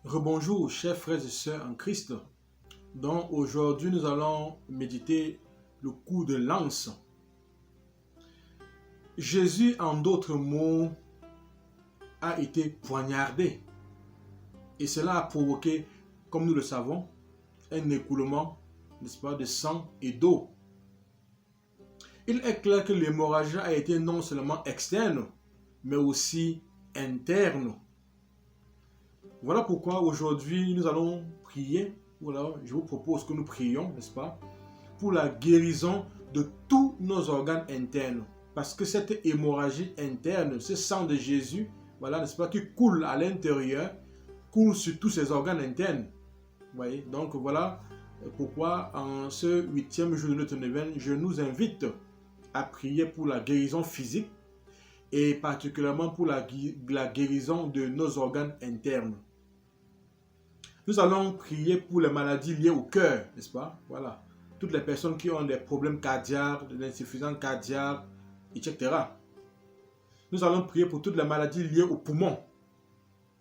Rebonjour, chers frères et sœurs en Christ. Donc aujourd'hui, nous allons méditer le coup de lance. Jésus, en d'autres mots, a été poignardé. Et cela a provoqué, comme nous le savons, un écoulement, n'est-ce pas, de sang et d'eau. Il est clair que l'hémorragie a été non seulement externe, mais aussi interne. Voilà pourquoi aujourd'hui nous allons prier. Voilà, je vous propose que nous prions, n'est-ce pas, pour la guérison de tous nos organes internes. Parce que cette hémorragie interne, ce sang de Jésus, voilà, n'est-ce pas, qui coule à l'intérieur, coule sur tous ces organes internes. Vous voyez, donc voilà pourquoi en ce 8e jour de notre neuvaine, je nous invite à prier pour la guérison physique et particulièrement pour la guérison de nos organes internes. Nous allons prier pour les maladies liées au cœur, n'est-ce pas? Voilà. Toutes les personnes qui ont des problèmes cardiaques, de l'insuffisance cardiaque, etc. Nous allons prier pour toutes les maladies liées aux poumons,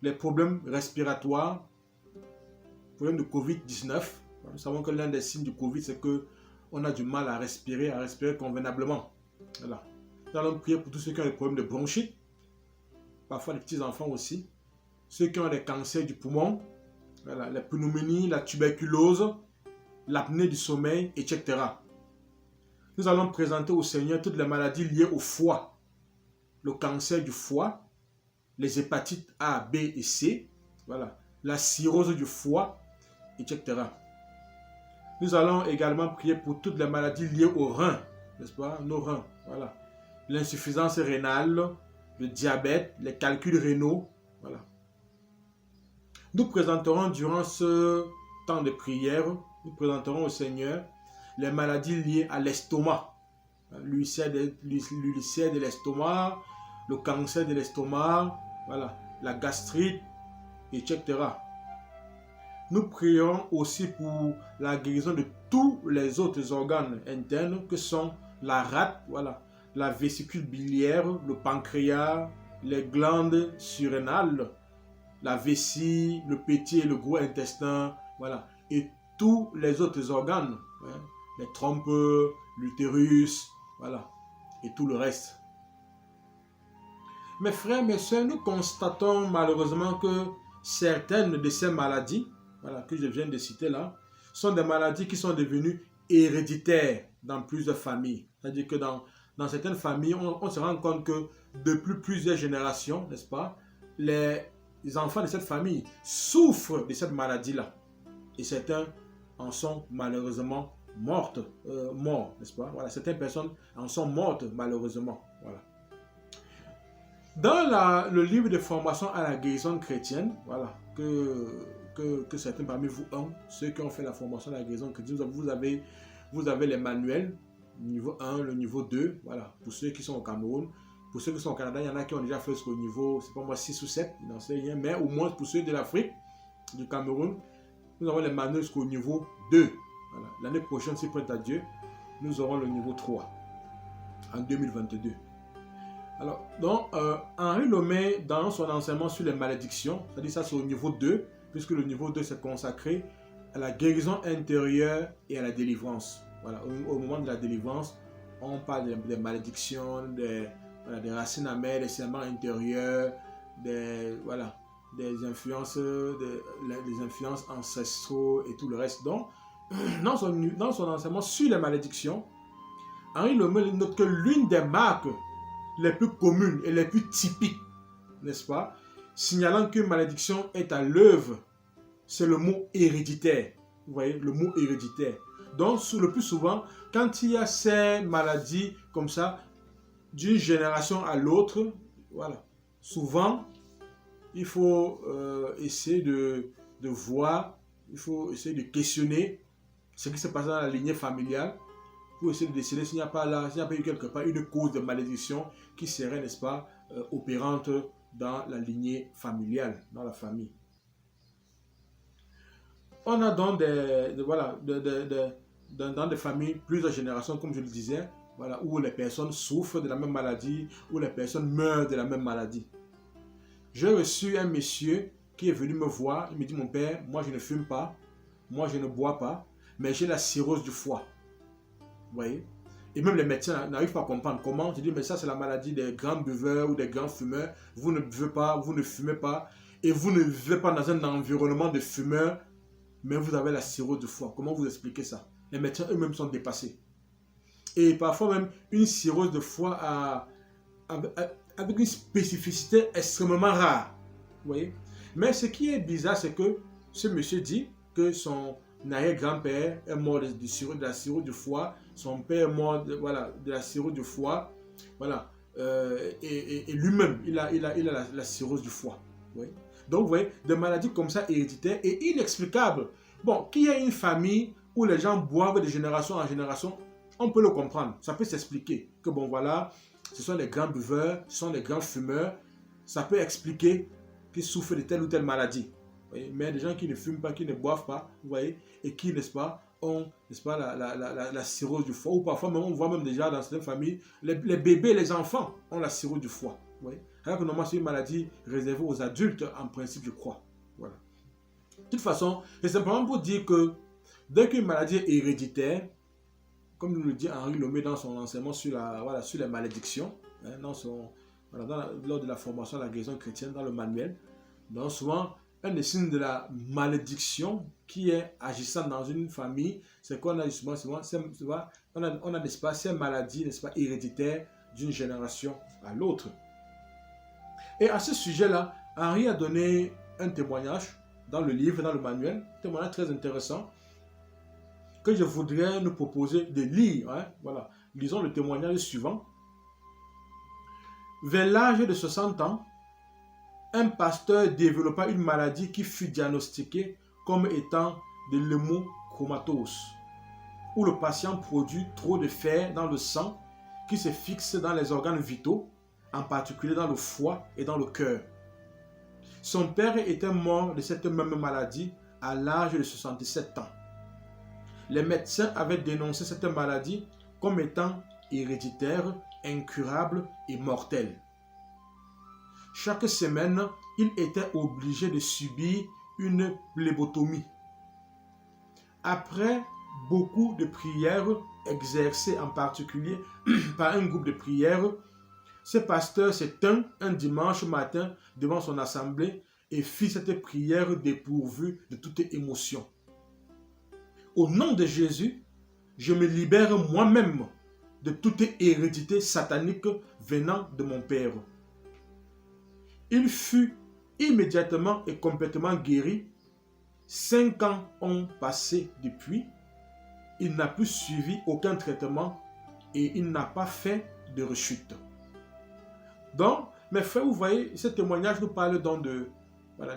les problèmes respiratoires, problèmes de Covid-19. Nous savons que l'un des signes du Covid, c'est qu'on a du mal à respirer convenablement. Voilà. Nous allons prier pour tous ceux qui ont des problèmes de bronchite, parfois les petits-enfants aussi, ceux qui ont des cancers du poumon, voilà, la pneumonie, la tuberculose, l'apnée du sommeil, etc. Nous allons présenter au Seigneur toutes les maladies liées au foie, le cancer du foie, les hépatites A, B et C, voilà, la cirrhose du foie, etc. Nous allons également prier pour toutes les maladies liées aux reins, n'est-ce pas, nos reins, voilà, l'insuffisance rénale, le diabète, les calculs rénaux, voilà. Nous présenterons durant ce temps de prière, nous présenterons au Seigneur les maladies liées à l'estomac, l'ulcère de l'estomac, le cancer de l'estomac, voilà, la gastrite, etc. Nous prierons aussi pour la guérison de tous les autres organes internes que sont la rate, voilà, la vésicule biliaire, le pancréas, les glandes surrénales, la vessie, le petit et le gros intestin, voilà, et tous les autres organes, hein, les trompes, l'utérus, voilà, et tout le reste. Mes frères, mes soeurs, nous constatons malheureusement que certaines de ces maladies, voilà, que je viens de citer là, sont des maladies qui sont devenues héréditaires dans plusieurs familles. C'est-à-dire que dans certaines familles, on se rend compte que depuis plusieurs générations, n'est-ce pas, les enfants de cette famille souffrent de cette maladie-là. Et certains en sont malheureusement morts, n'est-ce pas? Voilà, certaines personnes en sont mortes malheureusement. Voilà. Dans le livre de formation à la guérison chrétienne, voilà, que certains parmi vous ont, ceux qui ont fait la formation à la guérison chrétienne, vous avez les manuels, niveau 1, le niveau 2, voilà, pour ceux qui sont au Cameroun. Pour ceux qui sont au Canada, il y en a qui ont déjà fait jusqu'au niveau, c'est pas moi, 6 ou 7, je n'en sais rien, mais au moins pour ceux de l'Afrique, du Cameroun, nous avons les manuels jusqu'au niveau 2. Voilà. L'année prochaine, si prête à Dieu, nous aurons le niveau 3 en 2022. Alors, donc, Henri Lomé, dans son enseignement sur les malédictions, c'est-à-dire ça c'est au niveau 2, puisque le niveau 2 s'est consacré à la guérison intérieure et à la délivrance. Voilà, au moment de la délivrance, on parle des malédictions, des racines amères, des serments intérieurs, des influences, des influences ancestraux et tout le reste. Donc, dans son enseignement sur les malédictions, Henri Lomé note que l'une des marques les plus communes et les plus typiques, n'est-ce pas, signalant qu'une malédiction est à l'œuvre, c'est le mot héréditaire. Vous voyez, le mot héréditaire. Donc, le plus souvent, quand il y a ces maladies comme ça, d'une génération à l'autre, voilà, souvent, il faut essayer de voir, il faut essayer de questionner ce qui se passe dans la lignée familiale pour essayer de décider s'il n'y a pas eu quelque part une cause de malédiction qui serait, n'est-ce pas, opérante dans la lignée familiale, dans la famille. On a donc dans des familles, plusieurs générations, comme je le disais, voilà, où les personnes souffrent de la même maladie, où les personnes meurent de la même maladie. J'ai reçu un monsieur qui est venu me voir. Il me dit, mon père, moi je ne fume pas, moi je ne bois pas, mais j'ai la cirrhose du foie. Vous voyez? Et même les médecins n'arrivent pas à comprendre comment. Je dis, mais ça c'est la maladie des grands buveurs ou des grands fumeurs. Vous ne buvez pas, vous ne fumez pas, et vous ne vivez pas dans un environnement de fumeurs, mais vous avez la cirrhose du foie. Comment vous expliquez ça? Les médecins eux-mêmes sont dépassés. Et parfois même, une cirrhose de foie avec une spécificité extrêmement rare. Vous voyez? Mais ce qui est bizarre, c'est que ce monsieur dit que son arrière-grand-père est mort de la cirrhose du foie, son père est mort de la cirrhose du foie, voilà. Et lui-même, il a la cirrhose du foie. Vous voyez? Donc, vous voyez, des maladies comme ça héréditaires et inexplicables. Bon, qu'il y ait une famille où les gens boivent de génération en génération, on peut le comprendre. Ça peut s'expliquer que, bon, voilà, ce sont les grands buveurs, ce sont les grands fumeurs. Ça peut expliquer qu'ils souffrent de telle ou telle maladie. Mais des gens qui ne fument pas, qui ne boivent pas, vous voyez, et qui, n'est-ce pas, ont, n'est-ce pas, la cirrhose du foie. Ou parfois, même, on voit même déjà dans certaines familles, les bébés, les enfants ont la cirrhose du foie. Vous voyez. Alors que normalement, c'est une maladie réservée aux adultes, en principe, je crois. Voilà. De toute façon, c'est simplement pour dire que dès qu'une maladie est héréditaire, comme nous le dit Henri Lomé dans son enseignement sur les malédictions, hein, lors de la formation à la guérison chrétienne, dans le manuel, donc souvent, un des signes de la malédiction qui est agissant dans une famille, c'est qu'on a justement, on a n'est-ce pas, ces maladies, n'est-ce pas, héréditaires d'une génération à l'autre. Et à ce sujet-là, Henri a donné un témoignage dans le livre, dans le manuel, un témoignage très intéressant que je voudrais nous proposer de lire. Hein, voilà. Lisons le témoignage suivant. Vers l'âge de 60 ans, un pasteur développa une maladie qui fut diagnostiquée comme étant de l'hémochromatose, où le patient produit trop de fer dans le sang qui se fixe dans les organes vitaux, en particulier dans le foie et dans le cœur. Son père était mort de cette même maladie à l'âge de 67 ans. Les médecins avaient dénoncé cette maladie comme étant héréditaire, incurable et mortelle. Chaque semaine, il était obligé de subir une phlébotomie. Après beaucoup de prières exercées en particulier par un groupe de prières, ce pasteur s'est tint un dimanche matin devant son assemblée et fit cette prière dépourvue de toute émotion. Au nom de Jésus, je me libère moi-même de toute hérédité satanique venant de mon père. Il fut immédiatement et complètement guéri. 5 ans ont passé depuis. Il n'a plus suivi aucun traitement et il n'a pas fait de rechute. Donc, mes frères, vous voyez, ce témoignage nous parle donc de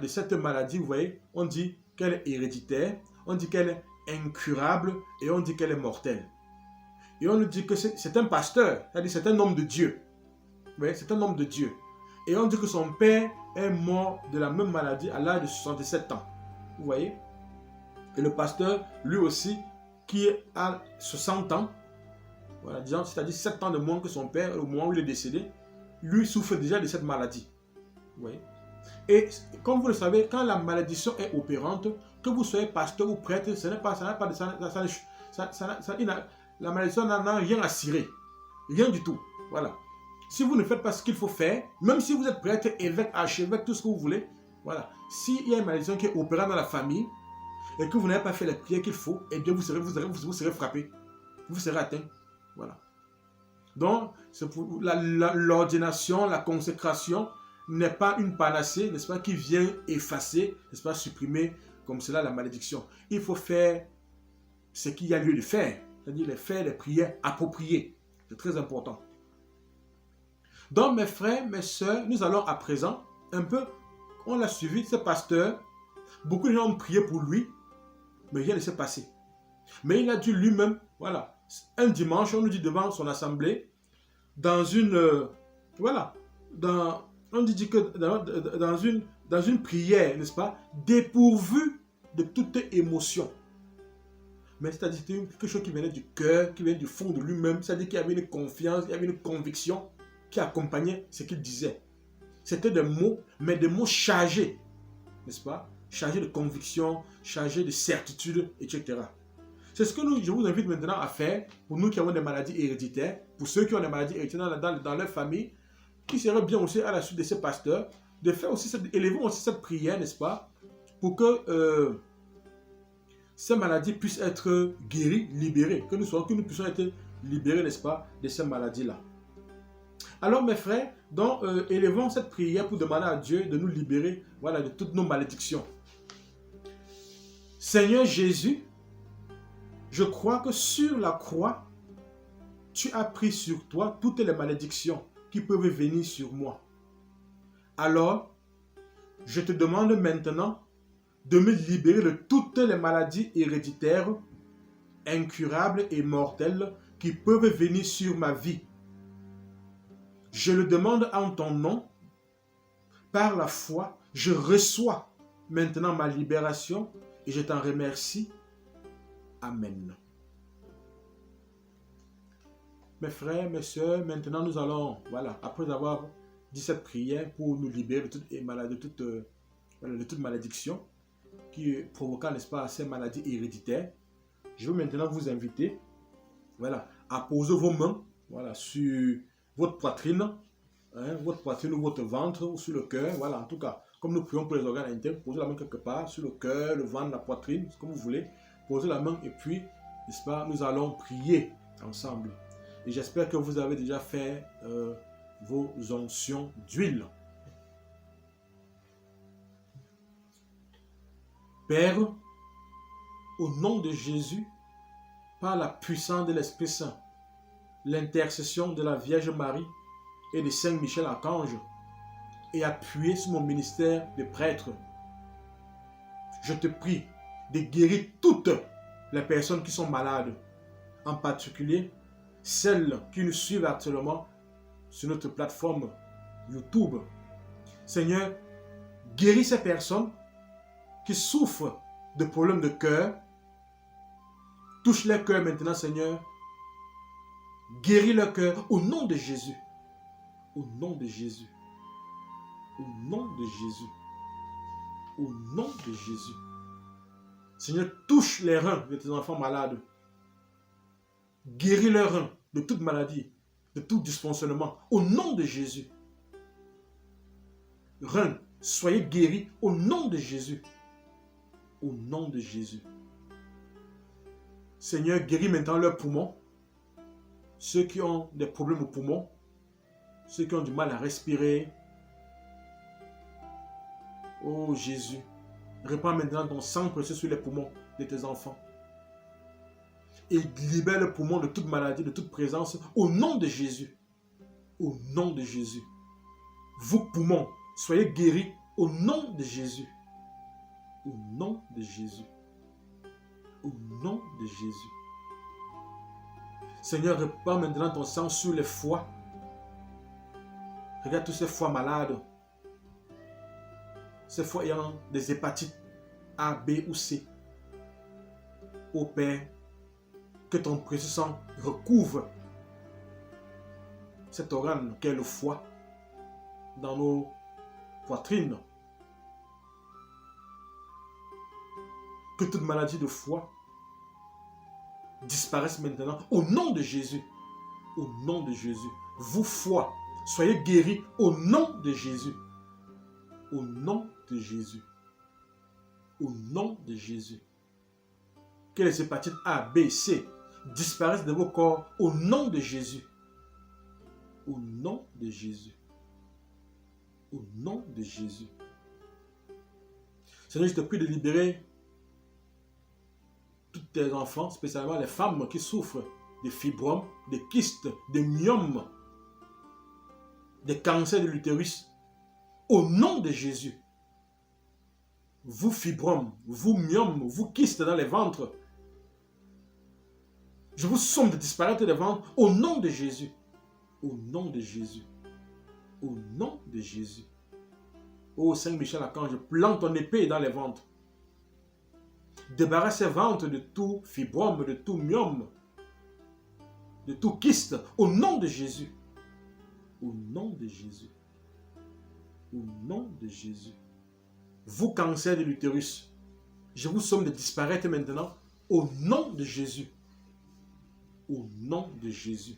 cette maladie. Vous voyez, on dit qu'elle est héréditaire, on dit qu'elle est incurable et on dit qu'elle est mortelle. Et on nous dit que c'est un pasteur, c'est-à-dire c'est un homme de Dieu. Vous voyez, c'est un homme de Dieu. Et on dit que son père est mort de la même maladie à l'âge de 67 ans. Vous voyez? Et le pasteur, lui aussi, qui a 60 ans, voilà, c'est-à-dire 7 ans de moins que son père, au moment où il est décédé, lui souffre déjà de cette maladie. Vous voyez? Et comme vous le savez, quand la malédiction est opérante, que vous soyez pasteur ou prêtre, la malédiction n'a rien à cirer. Rien du tout. Voilà. Si vous ne faites pas ce qu'il faut faire, même si vous êtes prêtre, évêque, archevêque, tout ce que vous voulez, voilà. S'il y a une malédiction qui est opérante dans la famille et que vous n'avez pas fait les prières qu'il faut, eh bien vous serez frappé. Vous serez atteint. Voilà. Donc, l'ordination, la consécration n'est pas une panacée, n'est-ce pas, qui vient effacer, n'est-ce pas, supprimer comme cela la malédiction. Il faut faire ce qu'il y a lieu de faire, c'est-à-dire faire les prières appropriées. C'est très important. Donc, mes frères, mes sœurs, nous allons à présent un peu, on l'a suivi, ce pasteur, beaucoup de gens ont prié pour lui, mais rien ne s'est passé. Mais il a dû lui-même, voilà, un dimanche, on nous dit devant son assemblée, dans une, on dit que dans une prière, n'est-ce pas, dépourvue de toute émotion. Mais c'est-à-dire c'était quelque chose qui venait du cœur, qui venait du fond de lui-même, c'est-à-dire qu'il y avait une confiance, il y avait une conviction qui accompagnait ce qu'il disait. C'était des mots, mais des mots chargés. n'est-ce pas? Chargé de conviction, chargé de certitude, etc. C'est ce que je vous invite maintenant à faire pour nous qui avons des maladies héréditaires, pour ceux qui ont des maladies héréditaires dans leur famille, qui serait bien aussi à la suite de ces pasteurs, de faire aussi élevons aussi cette prière, n'est-ce pas? Pour que ces maladies puissent être guéries, libérées, que nous puissions être libérés, n'est-ce pas, de ces maladies-là. Alors mes frères, donc élevons cette prière pour demander à Dieu de nous libérer, voilà, de toutes nos malédictions. Seigneur Jésus, je crois que sur la croix, tu as pris sur toi toutes les malédictions qui peuvent venir sur moi. Alors, je te demande maintenant de me libérer de toutes les maladies héréditaires, incurables et mortelles qui peuvent venir sur ma vie. Je le demande en ton nom, par la foi, je reçois maintenant ma libération et je t'en remercie. Amen. Mes frères, mes sœurs, maintenant nous allons, voilà, après avoir dit cette prière pour nous libérer de toute malédiction qui provoquant, n'est-ce pas, ces maladies héréditaires, je vais maintenant vous inviter, voilà, à poser vos mains, voilà, sur votre poitrine, ou votre ventre, ou sur le cœur, voilà, en tout cas, comme nous prions pour les organes internes, posez la main quelque part, sur le cœur, le ventre, la poitrine, ce que vous voulez, posez la main et puis, n'est-ce pas, nous allons prier ensemble. Et j'espère que vous avez déjà fait vos onctions d'huile. Père, au nom de Jésus, par la puissance de l'Esprit Saint, l'intercession de la Vierge Marie et de Saint Michel Archange, et appuyé sur mon ministère de prêtre, je te prie de guérir toutes les personnes qui sont malades, en particulier celles qui nous suivent actuellement sur notre plateforme YouTube. Seigneur, guéris ces personnes qui souffrent de problèmes de cœur. Touche leur cœur maintenant, Seigneur. Guéris leur cœur au nom de Jésus. Au nom de Jésus. Au nom de Jésus. Au nom de Jésus. Seigneur, touche les reins de tes enfants malades. Guéris leurs reins de toute maladie, de tout dysfonctionnement. Au nom de Jésus. Reins, soyez guéris au nom de Jésus. Au nom de Jésus. Seigneur, guéris maintenant leurs poumons. Ceux qui ont des problèmes aux poumons. Ceux qui ont du mal à respirer. Oh Jésus, répands maintenant ton sang précieux sur les poumons de tes enfants. Et libère le poumon de toute maladie, de toute présence, au nom de Jésus. Au nom de Jésus. Vous poumons, soyez guéris au nom de Jésus. Au nom de Jésus. Au nom de Jésus. Seigneur, répands maintenant ton sang sur les foies. Regarde tous ces foies malades. Ces foies ayant des hépatites A, B ou C. Ô Père, que ton précieux sang recouvre cet organe qu'est le foie dans nos poitrines. Que toute maladie de foie disparaisse maintenant au nom de Jésus. Au nom de Jésus. Vous foie, soyez guéris au nom de Jésus. Au nom de Jésus. Au nom de Jésus. Que les hépatites A, B, C disparaissent de vos corps au nom de Jésus. Au nom de Jésus. Au nom de Jésus. Seigneur, je te prie de libérer tous tes enfants, spécialement les femmes qui souffrent de fibromes, de kystes, de myomes, de cancers de l'utérus. Au nom de Jésus. Vous fibromes, vous myomes, vous kystes dans les ventres, je vous somme de disparaître des ventres au nom de Jésus. Au nom de Jésus. Au nom de Jésus. Ô Saint Michel Archange, plante ton épée dans les ventres. Débarrasse ces ventres de tout fibrome, de tout myome, de tout kyste, au nom de Jésus. Au nom de Jésus. Au nom de Jésus. Vous, cancer de l'utérus, je vous somme de disparaître maintenant au nom de Jésus. Au nom de Jésus.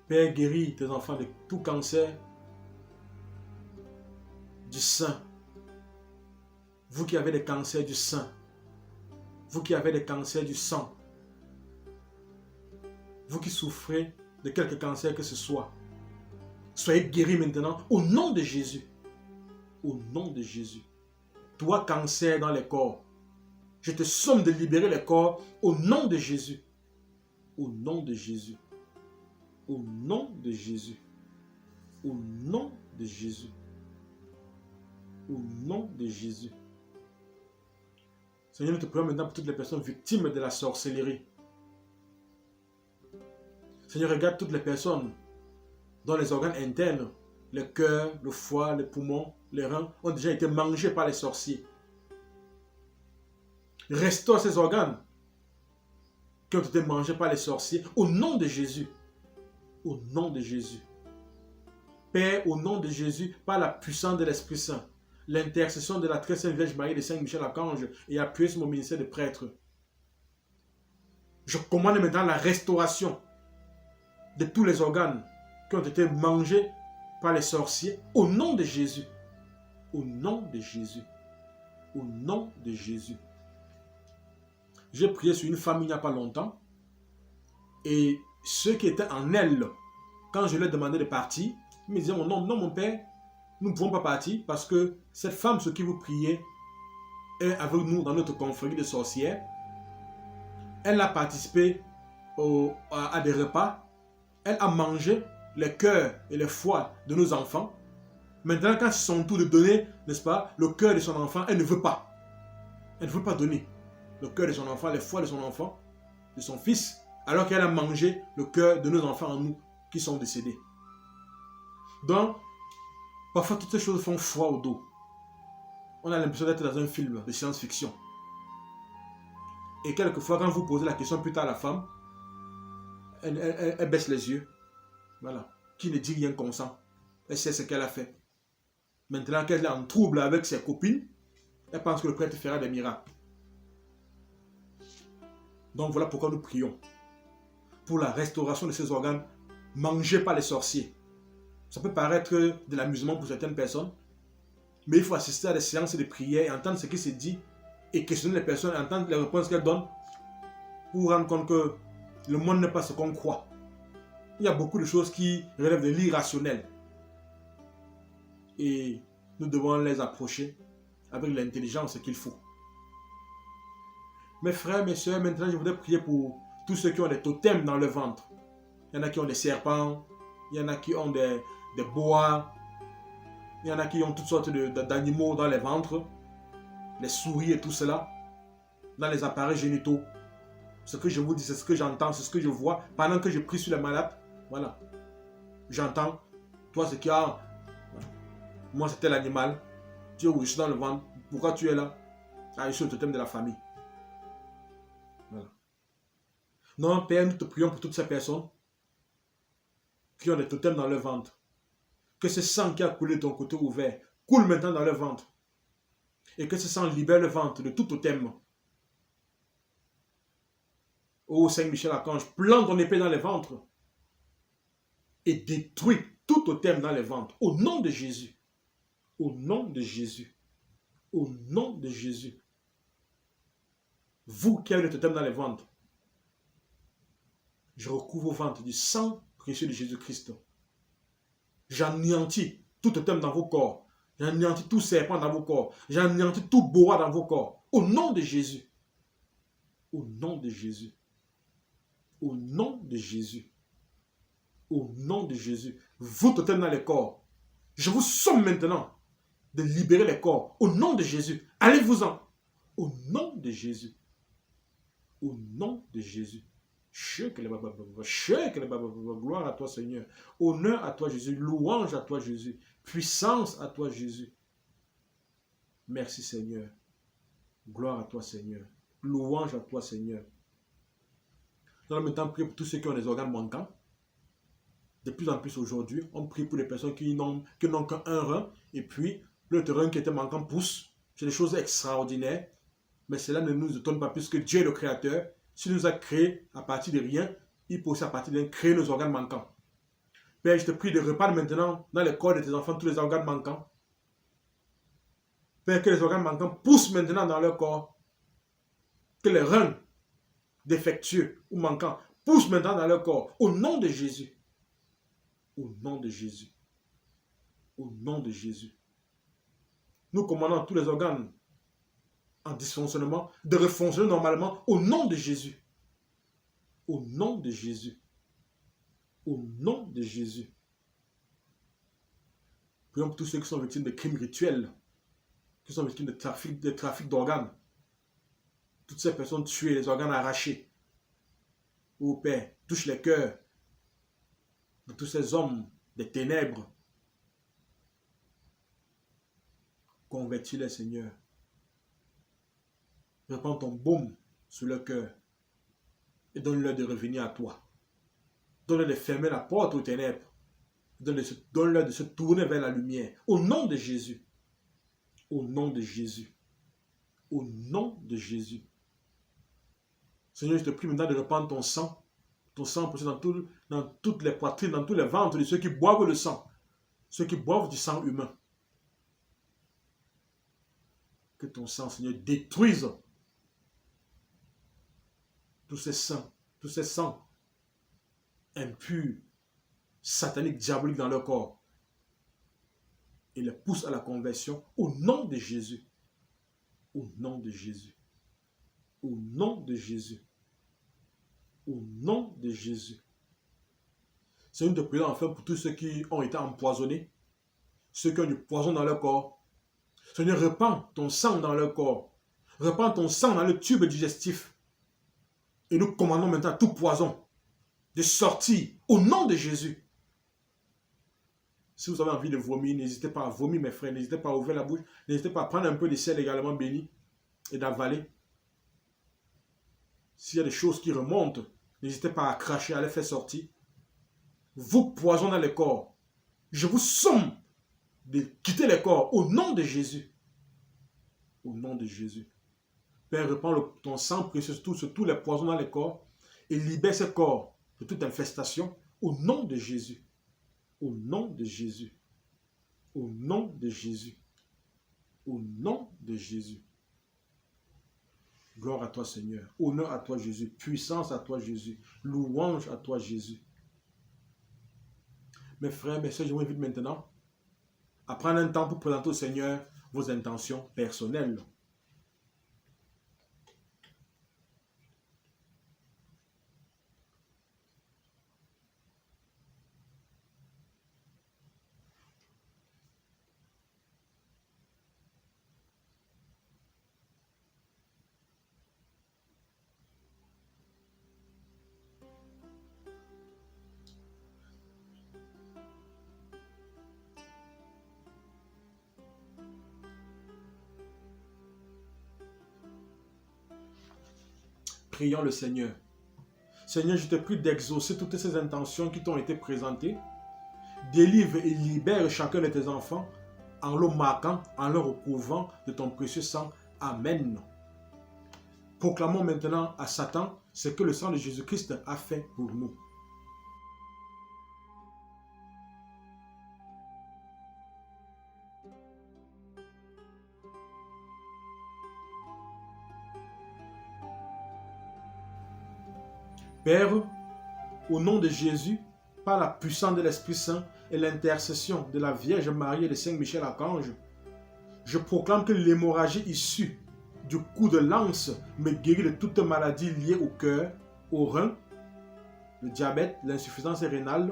Père, guéris tes enfants de tout cancer du sein. Vous qui avez des cancers du sein. Vous qui avez des cancers du sang. Vous qui souffrez de quelque cancer que ce soit. Soyez guéris maintenant au nom de Jésus. Au nom de Jésus. Toi, cancer dans les corps, je te somme de libérer les corps au nom de Jésus. Au nom de Jésus. Au nom de Jésus. Au nom de Jésus. Au nom de Jésus. Seigneur, nous te prions maintenant pour toutes les personnes victimes de la sorcellerie. Seigneur, regarde toutes les personnes dont les organes internes, le cœur, le foie, les poumons, les reins, ont déjà été mangés par les sorciers. Restaure ces organes qui ont été mangés par les sorciers au nom de Jésus. Au nom de Jésus. Père, au nom de Jésus, par la puissance de l'Esprit Saint, l'intercession de la très sainte Vierge Marie de Saint-Michel-Archange et appuyé sur mon ministère de prêtre. Je commande maintenant la restauration de tous les organes qui ont été mangés par les sorciers au nom de Jésus. Au nom de Jésus. Au nom de Jésus. J'ai prié sur une femme il n'y a pas longtemps et ceux qui étaient en elle, quand je leur demandais de partir, ils me disaient non, non mon père, nous ne pouvons pas partir parce que cette femme sur qui vous priez est avec nous dans notre confrérie de sorcières. Elle a participé à des repas. Elle a mangé les cœurs et les foies de nos enfants. Maintenant, quand c'est son tour de donner, n'est-ce pas, le cœur de son enfant, elle ne veut pas. Elle ne veut pas donner le cœur de son enfant, les foies de son enfant, de son fils, alors qu'elle a mangé le cœur de nos enfants en nous qui sont décédés. Donc, parfois toutes ces choses font froid au dos. On a l'impression d'être dans un film de science-fiction. Et quelquefois, quand vous posez la question plus tard à la femme, elle baisse les yeux. Voilà. Qui ne dit rien consent. Elle sait ce qu'elle a fait. Maintenant qu'elle est en trouble avec ses copines, elle pense que le prêtre fera des miracles. Donc voilà pourquoi nous prions. Pour la restauration de ces organes mangés par les sorciers. Ça peut paraître de l'amusement pour certaines personnes, mais il faut assister à des séances de prière et entendre ce qui se dit et questionner les personnes, entendre les réponses qu'elles donnent pour rendre compte que le monde n'est pas ce qu'on croit. Il y a beaucoup de choses qui relèvent de l'irrationnel. Et nous devons les approcher avec l'intelligence qu'il faut. Mes frères, mes soeurs, maintenant je voudrais prier pour tous ceux qui ont des totems dans le ventre. Il y en a qui ont des serpents, il y en a qui ont des boas, il y en a qui ont toutes sortes d'animaux dans les ventres, les souris et tout cela, dans les appareils génitaux. Ce que je vous dis, c'est ce que j'entends, c'est ce que je vois. Pendant que je prie sur les malades, voilà. J'entends, toi ce qui a, moi c'était l'animal, tu es où, je suis dans le ventre, pourquoi tu es là? Ah, je suis le totem de la famille. Voilà. Non, Père, nous te prions pour toutes ces personnes qui ont des totems dans leur ventre. Que ce sang qui a coulé de ton côté ouvert coule maintenant dans leur ventre. Et que ce sang libère le ventre de tout totem. Ô Saint-Michel-Archange, plante ton épée dans les ventres et détruis tout totem dans les ventres. Au nom de Jésus. Au nom de Jésus. Au nom de Jésus. Vous qui avez le totem dans les ventres, je recouvre vos ventres du sang précieux de Jésus-Christ. J'anéantis tout totem dans vos corps. J'anéantis tout serpent dans vos corps. J'anéantis tout boa dans vos corps. Au nom de Jésus. Au nom de Jésus. Au nom de Jésus. Au nom de Jésus. Vous totem dans les corps. Je vous somme maintenant de libérer les corps. Au nom de Jésus. Allez-vous-en. Au nom de Jésus. Au nom de Jésus. Gloire à toi Seigneur. Honneur à toi Jésus. Louange à toi Jésus. Puissance à toi Jésus. Merci Seigneur. Gloire à toi Seigneur. Louange à toi Seigneur. Nous allons maintenant prier pour tous ceux qui ont des organes manquants. De plus en plus aujourd'hui, on prie pour les personnes qui n'ont qu'un rein, et puis l'autre rein qui était manquant pousse. C'est des choses extraordinaires, mais cela ne nous étonne pas puisque Dieu est le Créateur. S'il nous a créés à partir de rien, il peut aussi à partir de rien créer nos organes manquants. Père, je te prie de reprendre maintenant dans le corps de tes enfants tous les organes manquants. Père, que les organes manquants poussent maintenant dans leur corps. Que les reins défectueux ou manquants poussent maintenant dans leur corps. Au nom de Jésus. Au nom de Jésus. Au nom de Jésus. Nous commandons tous les organes en dysfonctionnement de refonctionner normalement au nom de Jésus. Au nom de Jésus. Au nom de Jésus. Prions pour tous ceux qui sont victimes de crimes rituels, qui sont victimes de trafic d'organes. Toutes ces personnes tuées, les organes arrachés. Ô Père, touche les cœurs de tous ces hommes des ténèbres. Convertis-les, Seigneur. Répands ton baume sur leur cœur et donne-leur de revenir à toi. Donne-leur de fermer la porte aux ténèbres. Donne-leur de se tourner vers la lumière. Au nom de Jésus. Au nom de Jésus. Au nom de Jésus. Seigneur, je te prie maintenant de répandre ton sang. Ton sang poussé dans toutes les poitrines, dans tous les ventres de ceux qui boivent le sang. Ceux qui boivent du sang humain. Que ton sang, Seigneur, détruise tous ces sangs impurs, sataniques, diaboliques dans leur corps. Et les pousse à la conversion au nom de Jésus. Au nom de Jésus. Au nom de Jésus. Au nom de Jésus. Seigneur, nous te prions enfin pour tous ceux qui ont été empoisonnés, ceux qui ont du poison dans leur corps. Seigneur, répands ton sang dans leur corps. Répands ton sang dans le tube digestif. Et nous commandons maintenant tout poison de sortir au nom de Jésus. Si vous avez envie de vomir, n'hésitez pas à vomir, mes frères. N'hésitez pas à ouvrir la bouche. N'hésitez pas à prendre un peu de sel également béni et d'avaler. S'il y a des choses qui remontent, n'hésitez pas à cracher, à les faire sortir. Vous poison dans le corps. Je vous somme de quitter le corps au nom de Jésus. Au nom de Jésus. Père, répands ton sang précieux sur tous les poisons dans le corps et libère ce corps de toute infestation au nom de Jésus. Au nom de Jésus. Au nom de Jésus. Au nom de Jésus. Gloire à toi, Seigneur. Honneur à toi, Jésus. Puissance à toi, Jésus. Louange à toi, Jésus. Mes frères, mes soeurs, je vous invite maintenant à prendre un temps pour présenter au Seigneur vos intentions personnelles. Prions le Seigneur. Seigneur, je te prie d'exaucer toutes ces intentions qui t'ont été présentées. Délivre et libère chacun de tes enfants en le marquant, en le recouvrant de ton précieux sang. Amen. Proclamons maintenant à Satan ce que le sang de Jésus-Christ a fait pour nous. Père, au nom de Jésus, par la puissance de l'Esprit Saint et l'intercession de la Vierge Marie et de Saint Michel Archange, je proclame que l'hémorragie issue du coup de lance me guérit de toute maladie liée au cœur, au rein, le diabète, l'insuffisance rénale,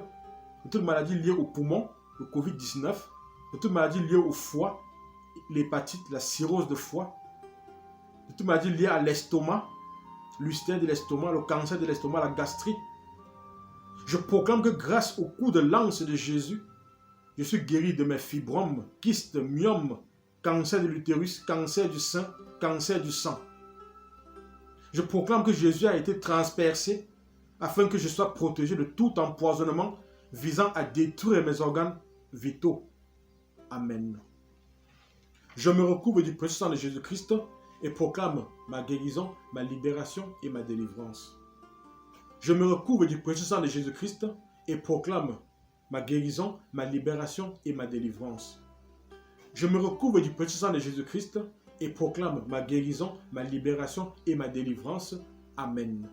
de toute maladie liée au poumon, le Covid-19, de toute maladie liée au foie, l'hépatite, la cirrhose de foie, de toute maladie liée à l'estomac, l'ulcère de l'estomac, le cancer de l'estomac, la gastrite. Je proclame que grâce au coup de lance de Jésus, je suis guéri de mes fibromes, kystes, myomes, cancer de l'utérus, cancer du sein, cancer du sang. Je proclame que Jésus a été transpercé afin que je sois protégé de tout empoisonnement visant à détruire mes organes vitaux. Amen. Je me recouvre du précieux sang de Jésus-Christ et proclame ma guérison, ma libération et ma délivrance. Je me recouvre du précieux sang de Jésus-Christ et proclame ma guérison, ma libération et ma délivrance. Je me recouvre du précieux sang de Jésus-Christ et proclame ma guérison, ma libération et ma délivrance. Amen.